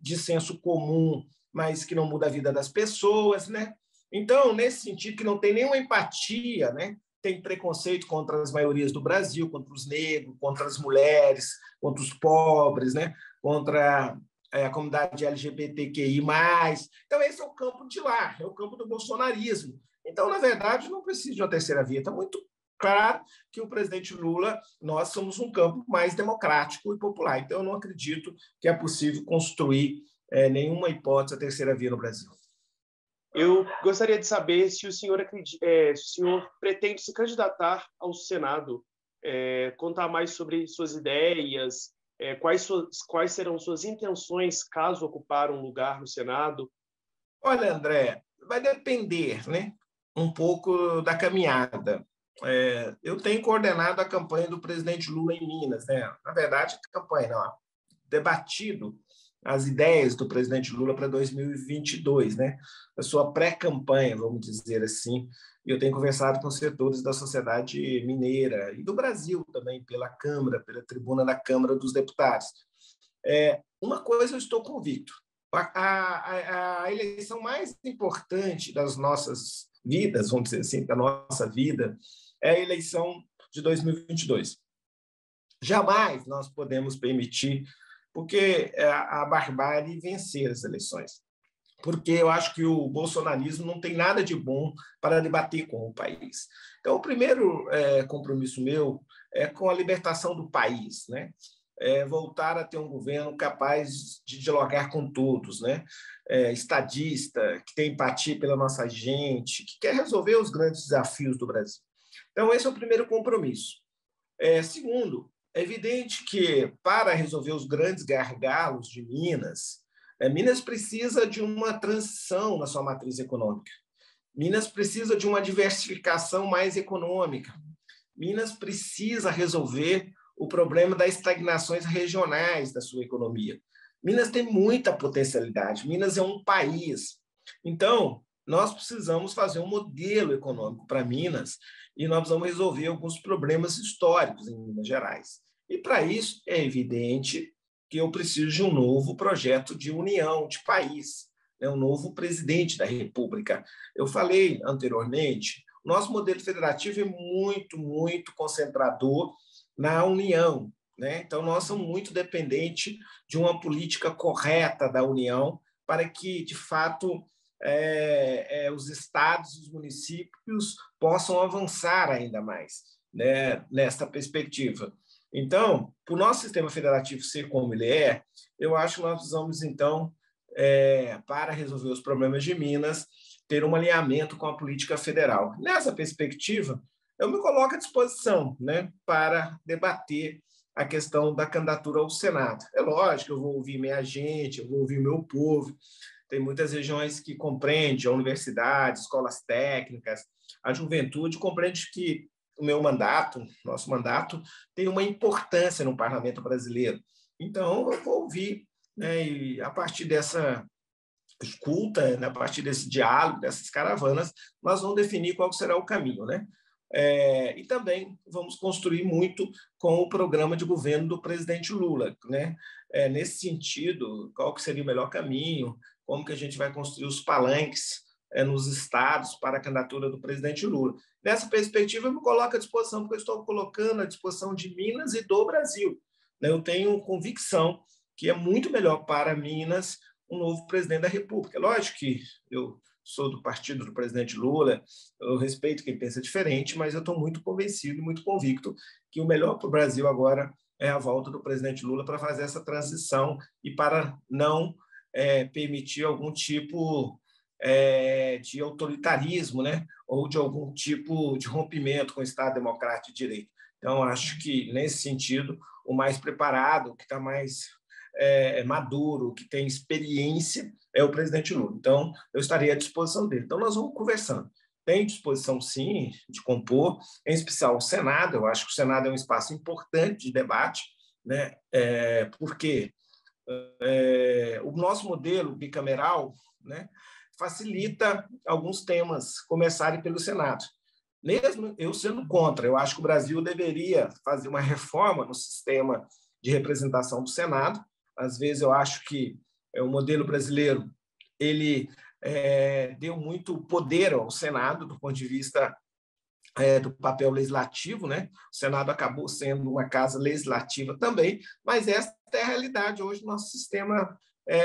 de senso comum, mas que não muda a vida das pessoas, né? Então, nesse sentido, que não tem nenhuma empatia, né? Tem preconceito contra as maiorias do Brasil, contra os negros, contra as mulheres, contra os pobres, né? Contra a comunidade LGBTQI+. Então, esse é o campo de lá, é o campo do bolsonarismo. Então, na verdade, não precisa de uma terceira via. Está muito claro que o presidente Lula, nós somos um campo mais democrático e popular. Então, eu não acredito que é possível construir nenhuma hipótese a terceira via no Brasil. Eu gostaria de saber se o senhor, se o senhor pretende se candidatar ao Senado, contar mais sobre suas ideias, quais serão suas intenções caso ocupar um lugar no Senado. Olha, André, vai depender, né, um pouco da caminhada. Eu tenho coordenado a campanha do presidente Lula em Minas, né? Na verdade, campanha não, debatido as ideias do presidente Lula para 2022, né? A sua pré-campanha, vamos dizer assim. E eu tenho conversado com setores da sociedade mineira e do Brasil também, pela Câmara, pela tribuna da Câmara dos Deputados. Uma coisa eu estou convicto: a eleição mais importante das nossas vidas, vamos dizer assim, da nossa vida, é a eleição de 2022. Jamais nós podemos permitir porque a barbárie vencer as eleições. Porque eu acho que o bolsonarismo não tem nada de bom para debater com o país. Então, o primeiro compromisso meu é com a libertação do país, né? Voltar a ter um governo capaz de dialogar com todos, né? Estadista, que tem empatia pela nossa gente, que quer resolver os grandes desafios do Brasil. Então, esse é o primeiro compromisso. Segundo, é evidente que, para resolver os grandes gargalos de Minas, Minas precisa de uma transição na sua matriz econômica. Minas precisa de uma diversificação mais econômica. Minas precisa resolver o problema das estagnações regionais da sua economia. Minas tem muita potencialidade. Minas é um país. Então, nós precisamos fazer um modelo econômico para Minas e nós vamos resolver alguns problemas históricos em Minas Gerais. E, para isso, é evidente que eu preciso de um novo projeto de união, de país, né? Um novo presidente da República. Eu falei anteriormente, o nosso modelo federativo é muito, muito concentrador na união, né? Então, nós somos muito dependentes de uma política correta da União para que, de fato, os estados e os municípios possam avançar ainda mais, né, nesta perspectiva. Então, para o nosso sistema federativo ser como ele é, eu acho que nós vamos, então, para resolver os problemas de Minas, ter um alinhamento com a política federal. Nessa perspectiva, eu me coloco à disposição, né, para debater a questão da candidatura ao Senado. É lógico, eu vou ouvir minha gente, eu vou ouvir meu povo. Tem muitas regiões que compreendem a universidade, escolas técnicas, a juventude compreende que o meu mandato, nosso mandato, tem uma importância no parlamento brasileiro. Então, eu vou ouvir, né, e a partir dessa escuta, né, a partir desse diálogo, dessas caravanas, nós vamos definir qual será o caminho, né? E também vamos construir muito com o programa de governo do presidente Lula, né? Nesse sentido, qual que seria o melhor caminho, como que a gente vai construir os palanques nos estados para a candidatura do presidente Lula. Nessa perspectiva, eu me coloco à disposição, porque eu estou colocando à disposição de Minas e do Brasil, né? Eu tenho convicção que é muito melhor para Minas um novo presidente da República. Lógico que eu sou do partido do presidente Lula, eu respeito quem pensa diferente, mas eu estou muito convencido, muito convicto que o melhor para o Brasil agora é a volta do presidente Lula para fazer essa transição e para não permitir algum tipo de autoritarismo, né? Ou de algum tipo de rompimento com o Estado Democrático de Direito. Então, acho que, nesse sentido, o mais preparado, que está mais maduro, que tem experiência, é o presidente Lula. Então, eu estarei à disposição dele. Então, nós vamos conversando. Tem disposição, sim, de compor, em especial o Senado. Eu acho que o Senado é um espaço importante de debate, né? Porque o nosso modelo bicameral, né, facilita alguns temas começarem pelo Senado. Mesmo eu sendo contra, eu acho que o Brasil deveria fazer uma reforma no sistema de representação do Senado. Às vezes eu acho que o modelo brasileiro ele deu muito poder ao Senado do ponto de vista do papel legislativo, né? O Senado acabou sendo uma casa legislativa também, mas essa é a realidade hoje do nosso sistema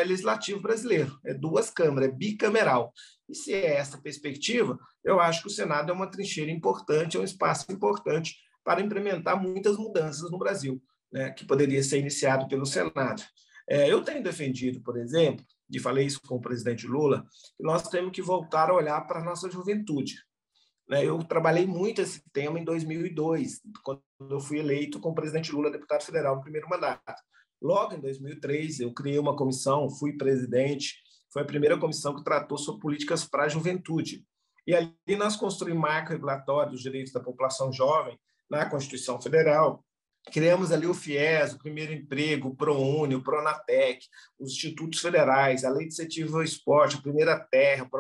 legislativo brasileiro. É duas câmaras, é bicameral. E se é essa perspectiva, eu acho que o Senado é uma trincheira importante, é um espaço importante para implementar muitas mudanças no Brasil, né, que poderia ser iniciado pelo Senado. Eu tenho defendido, por exemplo, e falei isso com o presidente Lula, que nós temos que voltar a olhar para a nossa juventude. Eu trabalhei muito esse tema em 2002, quando eu fui eleito como presidente Lula, deputado federal no primeiro mandato. Logo em 2003, eu criei uma comissão, fui presidente, foi a primeira comissão que tratou sobre políticas para a juventude. E ali nós construímos marco regulatório dos direitos da população jovem na Constituição Federal. Criamos ali o FIES, o Primeiro Emprego, o ProUni, o Pronatec, os institutos federais, a Lei de Incentivo ao Esporte, a Primeira Terra, o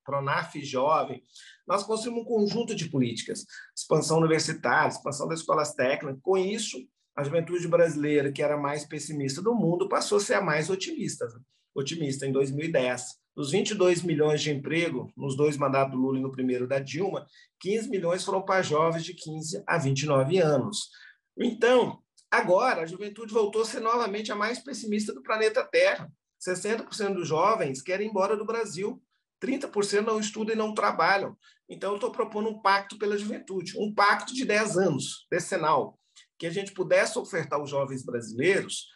Pronaf Jovem. Nós construímos um conjunto de políticas, expansão universitária, expansão das escolas técnicas. Com isso, a juventude brasileira, que era a mais pessimista do mundo, passou a ser a mais otimista. Otimista em 2010. Dos 22 milhões de emprego, nos dois mandatos do Lula e no primeiro da Dilma, 15 milhões foram para jovens de 15 a 29 anos. Então, agora, a juventude voltou a ser novamente a mais pessimista do planeta Terra. 60% dos jovens querem ir embora do Brasil, 30% não estudam e não trabalham. Então, eu estou propondo um pacto pela juventude, um pacto de 10 anos, decenal, que a gente pudesse ofertar aos jovens brasileiros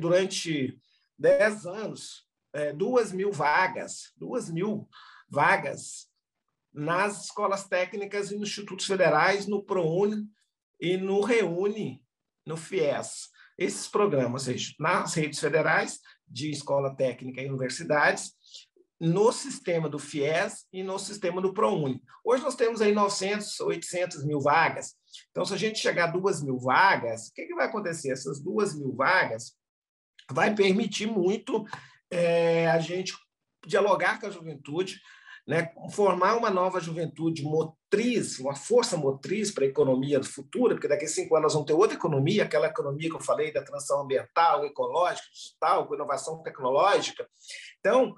durante 10 anos, 2.000 vagas nas escolas técnicas e nos institutos federais, no ProUni e no ReUni, no FIES. Esses programas, ou seja, nas redes federais de escola técnica e universidades, no sistema do FIES e no sistema do ProUni. Hoje nós temos aí 900, 800 mil vagas. Então, se a gente chegar a 2.000 vagas, o que vai acontecer? Essas 2.000 vagas vai permitir muito a gente dialogar com a juventude, né, formar uma nova juventude motriz, uma força motriz para a economia futura, porque daqui a 5 anos nós vamos ter outra economia, aquela economia que eu falei da transição ambiental, ecológica, digital, com inovação tecnológica. Então,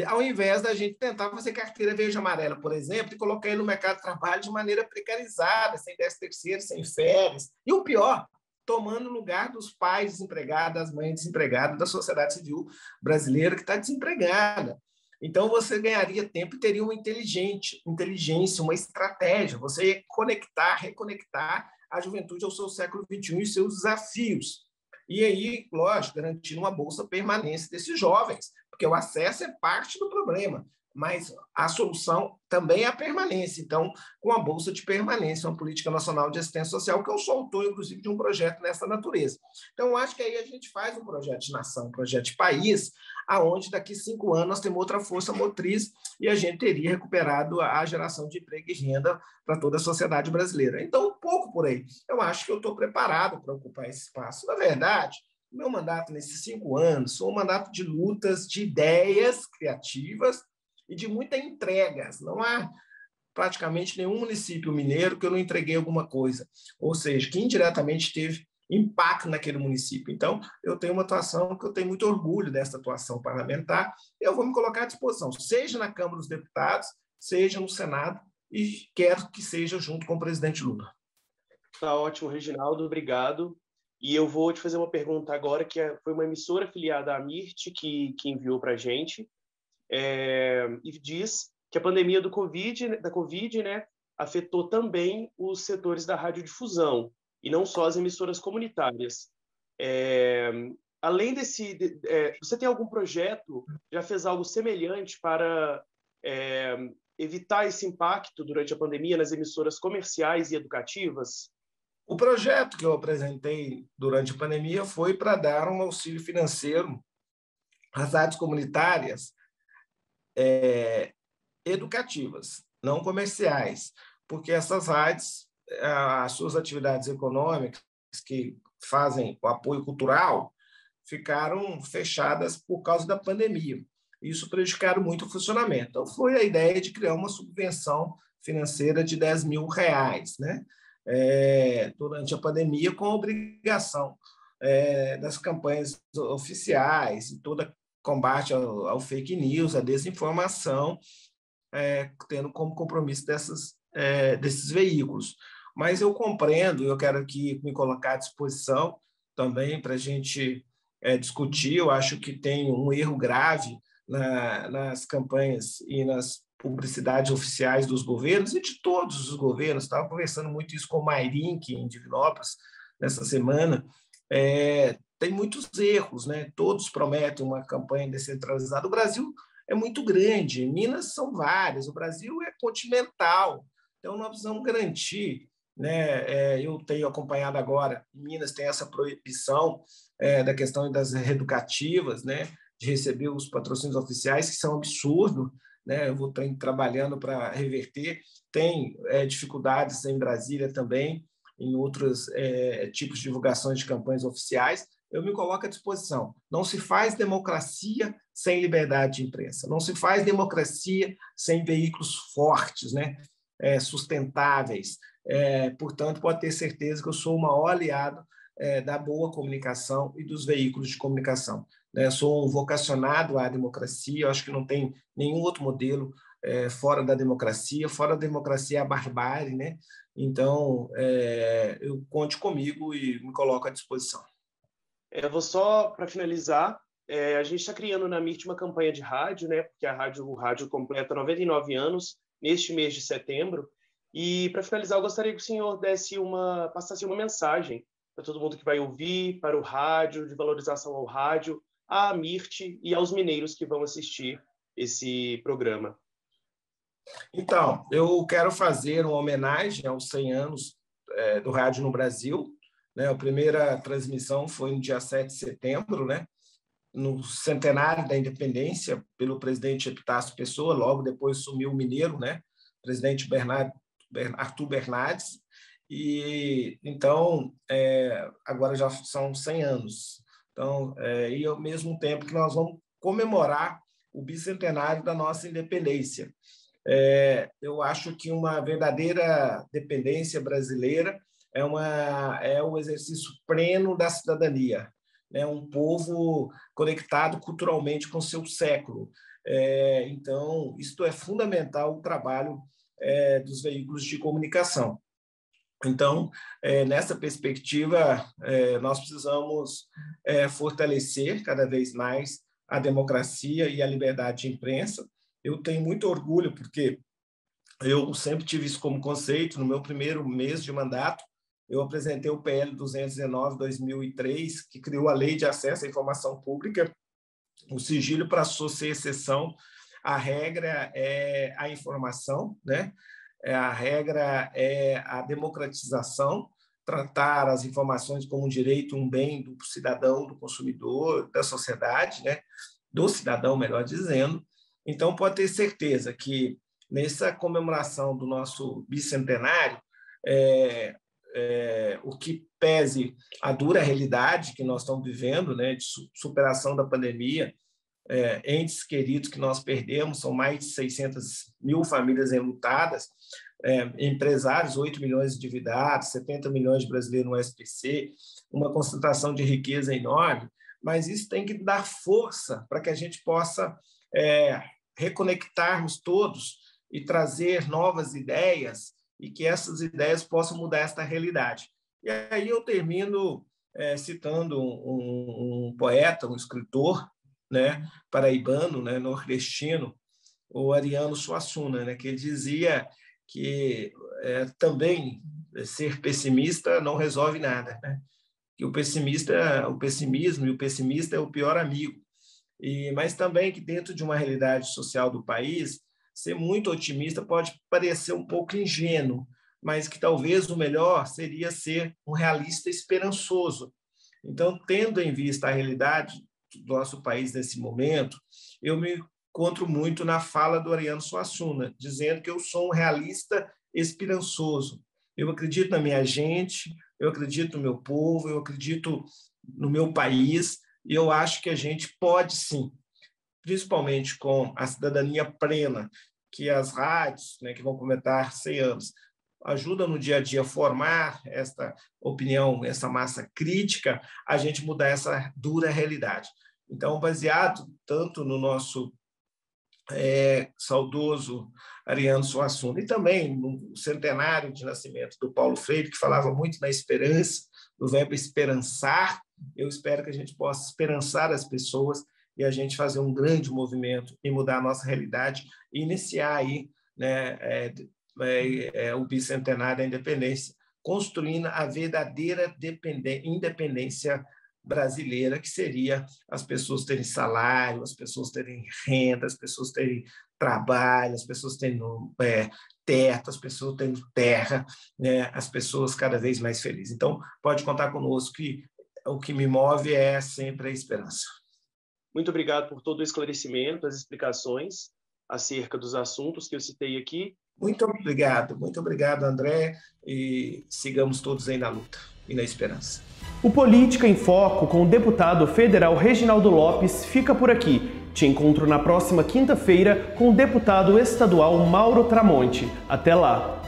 ao invés da gente tentar fazer carteira verde e amarela, por exemplo, e colocar ele no mercado de trabalho de maneira precarizada, sem 13º, sem férias, e o pior, tomando o lugar dos pais desempregados, das mães desempregadas, da sociedade civil brasileira que está desempregada. Então, você ganharia tempo e teria uma inteligência, uma estratégia. Você ia reconectar a juventude ao seu século XXI e seus desafios. E aí, lógico, garantir uma bolsa permanência desses jovens, porque o acesso é parte do problema, mas a solução também é a permanência. Então, com a Bolsa de Permanência, uma política nacional de assistência social, que eu sou autor, inclusive, de um projeto nessa natureza. Então, eu acho que aí a gente faz um projeto de nação, um projeto de país, aonde daqui 5 anos nós temos outra força motriz e a gente teria recuperado a geração de emprego e renda para toda a sociedade brasileira. Então, um pouco por aí. Eu acho que eu estou preparado para ocupar esse espaço. Na verdade, meu mandato nesses 5 anos foi um mandato de lutas, de ideias criativas e de muitas entregas. Não há praticamente nenhum município mineiro que eu não entreguei alguma coisa, ou seja, que indiretamente teve impacto naquele município. Então, eu tenho uma atuação que eu tenho muito orgulho dessa atuação parlamentar, e eu vou me colocar à disposição, seja na Câmara dos Deputados, seja no Senado, e quero que seja junto com o presidente Lula. Tá ótimo, Reginaldo, obrigado. E eu vou te fazer uma pergunta agora, que foi uma emissora afiliada à MIRT que enviou para a gente, e diz que a pandemia da Covid, né, afetou também os setores da radiodifusão, e não só as emissoras comunitárias. Além você tem algum projeto, já fez algo semelhante para evitar esse impacto durante a pandemia nas emissoras comerciais e educativas? O projeto que eu apresentei durante a pandemia foi para dar um auxílio financeiro às rádios comunitárias educativas, não comerciais, porque essas rádios, as suas atividades econômicas, que fazem o apoio cultural, ficaram fechadas por causa da pandemia. Isso prejudicaram muito o funcionamento. Então, foi a ideia de criar uma subvenção financeira de R$10 mil, né? Durante a pandemia, com a obrigação das campanhas oficiais e todo combate ao fake news, à desinformação, tendo como compromisso desses veículos. Mas eu compreendo, eu quero aqui me colocar à disposição também para a gente discutir. Eu acho que tem um erro grave nas campanhas e nas publicidades oficiais dos governos e de todos os governos. Estava conversando muito isso com o Mairink, em Divinópolis, nessa semana. Tem muitos erros, né? Todos prometem uma campanha descentralizada. O Brasil é muito grande, Minas são várias, o Brasil é continental, então nós precisamos garantir, né? Eu tenho acompanhado agora, em Minas tem essa proibição da questão das reeducativas, né? De receber os patrocínios oficiais, que são um absurdo, né? Eu vou estar trabalhando para reverter, tem dificuldades em Brasília também, em outros tipos de divulgações de campanhas oficiais. Eu me coloco à disposição. Não se faz democracia sem liberdade de imprensa. Não se faz democracia sem veículos fortes, né? Sustentáveis. Portanto, pode ter certeza que eu sou o maior aliado da boa comunicação e dos veículos de comunicação. Sou um vocacionado à democracia. Eu acho que não tem nenhum outro modelo fora da democracia. Fora da democracia é a barbárie, né? Então, eu conte comigo e me coloco à disposição. Eu vou só, para finalizar, a gente está criando na MIRT uma campanha de rádio, né? Porque o rádio completa 99 anos neste mês de setembro. E, para finalizar, eu gostaria que o senhor passasse uma mensagem para todo mundo que vai ouvir, para o rádio, de valorização ao rádio, à MIRT e aos mineiros que vão assistir esse programa. Então, eu quero fazer uma homenagem aos 100 anos do rádio no Brasil. A primeira transmissão foi no dia 7 de setembro, né? No centenário da independência, pelo presidente Epitácio Pessoa. Logo depois sumiu o mineiro, né? Presidente Arthur Bernardes. E então, agora já são 100 anos. Então, e ao mesmo tempo que nós vamos comemorar o bicentenário da nossa independência. Eu acho que uma verdadeira dependência brasileira é o exercício pleno da cidadania, né? Um povo conectado culturalmente com seu século. Então, isto é fundamental, o trabalho dos veículos de comunicação. Então, nessa perspectiva, nós precisamos fortalecer cada vez mais a democracia e a liberdade de imprensa. Eu tenho muito orgulho, porque eu sempre tive isso como conceito. No meu primeiro mês de mandato, eu apresentei o PL 219/2003, que criou a Lei de Acesso à Informação Pública, O sigilo passou a ser exceção, a regra é a informação, né? A regra é a democratização, tratar as informações como um direito, um bem do cidadão, do consumidor, da sociedade, né? Do cidadão, melhor dizendo. Então, pode ter certeza que nessa comemoração do nosso bicentenário, o que pese a dura realidade que nós estamos vivendo, né, de superação da pandemia, entes queridos que nós perdemos, são mais de 600 mil famílias enlutadas, empresários, 8 milhões endividados, 70 milhões de brasileiros no SPC, uma concentração de riqueza enorme, mas isso tem que dar força para que a gente possa reconectarmos todos e trazer novas ideias e que essas ideias possam mudar esta realidade. E aí eu termino citando um poeta, um escritor, né, paraibano, né, nordestino, o Ariano Suassuna, né, que ele dizia que também ser pessimista não resolve nada, né? Que o pessimismo e o pessimista é o pior amigo. Mas também que dentro de uma realidade social do país, ser muito otimista pode parecer um pouco ingênuo, mas que talvez o melhor seria ser um realista esperançoso. Então, tendo em vista a realidade do nosso país nesse momento, eu me encontro muito na fala do Ariano Suassuna, dizendo que eu sou um realista esperançoso. Eu acredito na minha gente, eu acredito no meu povo, eu acredito no meu país, e eu acho que a gente pode sim, principalmente com a cidadania plena, que as rádios, né, que vão completar 100 anos, ajudam no dia a dia a formar esta opinião, essa massa crítica, a gente mudar essa dura realidade. Então, baseado tanto no nosso saudoso Ariano Suassuna e também no centenário de nascimento do Paulo Freire, que falava muito na esperança, do verbo esperançar, eu espero que a gente possa esperançar as pessoas e a gente fazer um grande movimento e mudar a nossa realidade e iniciar aí, né, o bicentenário da independência, construindo a verdadeira independência brasileira, que seria as pessoas terem salário, as pessoas terem renda, as pessoas terem trabalho, as pessoas tendo teto, as pessoas tendo terra, né, as pessoas cada vez mais felizes. Então, pode contar conosco que o que me move é sempre a esperança. Muito obrigado por todo o esclarecimento, as explicações acerca dos assuntos que eu citei aqui. Muito obrigado, André, e sigamos todos aí na luta e na esperança. O Política em Foco com o deputado federal Reginaldo Lopes fica por aqui. Te encontro na próxima quinta-feira com o deputado estadual Mauro Tramonte. Até lá!